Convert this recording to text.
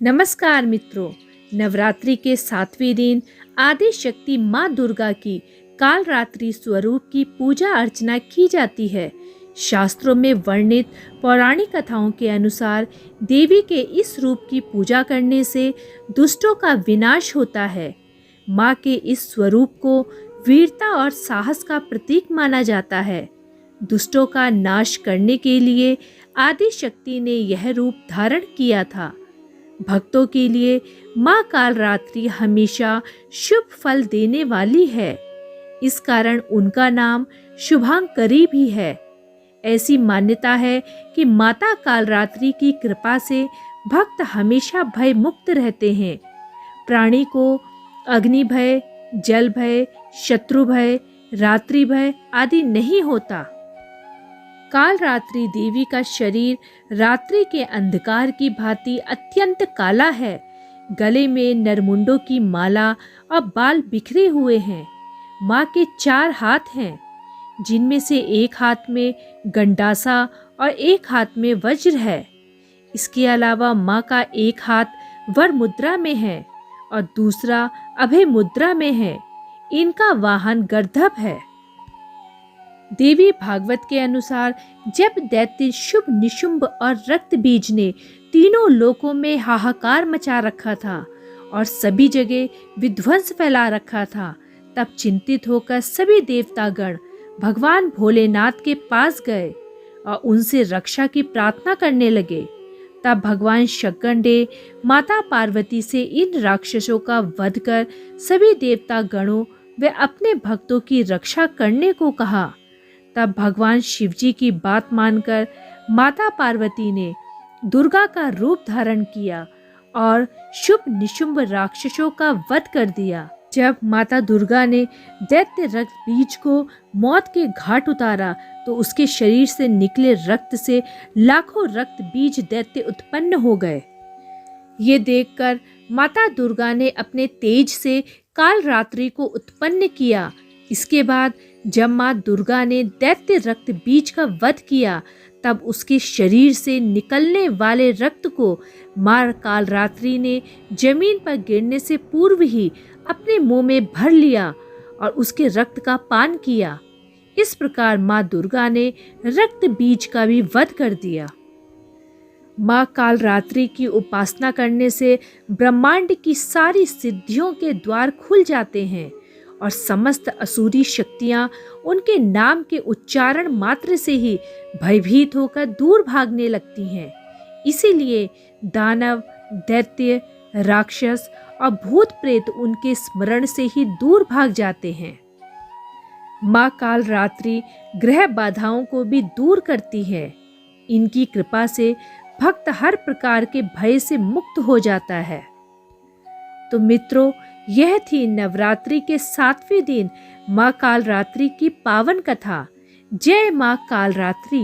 नमस्कार मित्रों, नवरात्रि के 7वें दिन आदि शक्ति माँ दुर्गा की कालरात्रि स्वरूप की पूजा अर्चना की जाती है। शास्त्रों में वर्णित पौराणिक कथाओं के अनुसार देवी के इस रूप की पूजा करने से दुष्टों का विनाश होता है। माँ के इस स्वरूप को वीरता और साहस का प्रतीक माना जाता है। दुष्टों का नाश करने के लिए आदि शक्ति ने यह रूप धारण किया था। भक्तों के लिए माँ कालरात्रि हमेशा शुभ फल देने वाली है। इस कारण उनका नाम शुभांकरी भी है। ऐसी मान्यता है कि माता कालरात्रि की कृपा से भक्त हमेशा भय मुक्त रहते हैं। प्राणी को अग्नि भय, जल भय, शत्रु भय, रात्रि भय आदि नहीं होता। कालरात्रि देवी का शरीर रात्रि के अंधकार की भांति अत्यंत काला है। गले में नरमुंडों की माला और बाल बिखरे हुए हैं। माँ के 4 हाथ हैं, जिनमें से एक हाथ में गंडासा और एक हाथ में वज्र है। इसके अलावा माँ का एक हाथ वर मुद्रा में है और दूसरा अभय मुद्रा में है। इनका वाहन गर्दभ है। देवी भागवत के अनुसार जब दैत्य शुभ निशुंभ और रक्त बीज ने तीनों लोकों में हाहाकार मचा रखा था और सभी जगह विध्वंस फैला रखा था, तब चिंतित होकर सभी देवतागण भगवान भोलेनाथ के पास गए और उनसे रक्षा की प्रार्थना करने लगे। तब भगवान शक्कंडे माता पार्वती से इन राक्षसों का वध कर सभी देवतागणों व अपने भक्तों की रक्षा करने को कहा। तब भगवान शिवजी की बात मानकर माता पार्वती ने दुर्गा का रूप धारण किया और शुभ निशुंभ राक्षसों का वध कर दिया। जब माता दुर्गा ने दैत्य रक्त बीज को मौत के घाट उतारा तो उसके शरीर से निकले रक्त से लाखों रक्त बीज दैत्य उत्पन्न हो गए। ये देखकर माता दुर्गा ने अपने तेज से कालरात्रि को उत्पन्न किया। इसके बाद जब माँ दुर्गा ने दैत्य रक्त बीज का वध किया, तब उसके शरीर से निकलने वाले रक्त को माँ कालरात्रि ने जमीन पर गिरने से पूर्व ही अपने मुंह में भर लिया और उसके रक्त का पान किया। इस प्रकार माँ दुर्गा ने रक्त बीज का भी वध कर दिया। माँ कालरात्रि की उपासना करने से ब्रह्मांड की सारी सिद्धियों के द्वार खुल जाते हैं और समस्त असुरी शक्तियां उनके नाम के उच्चारण मात्र से ही भयभीत होकर दूर भागने लगती हैं। इसीलिए दानव, दैत्य, राक्षस और भूत प्रेत उनके स्मरण से ही दूर भाग जाते हैं। माँ कालरात्रि ग्रह बाधाओं को भी दूर करती है। इनकी कृपा से भक्त हर प्रकार के भय से मुक्त हो जाता है। तो मित्रों, यह थी नवरात्रि के 7वें दिन माँ कालरात्रि की पावन कथा। जय माँ कालरात्रि।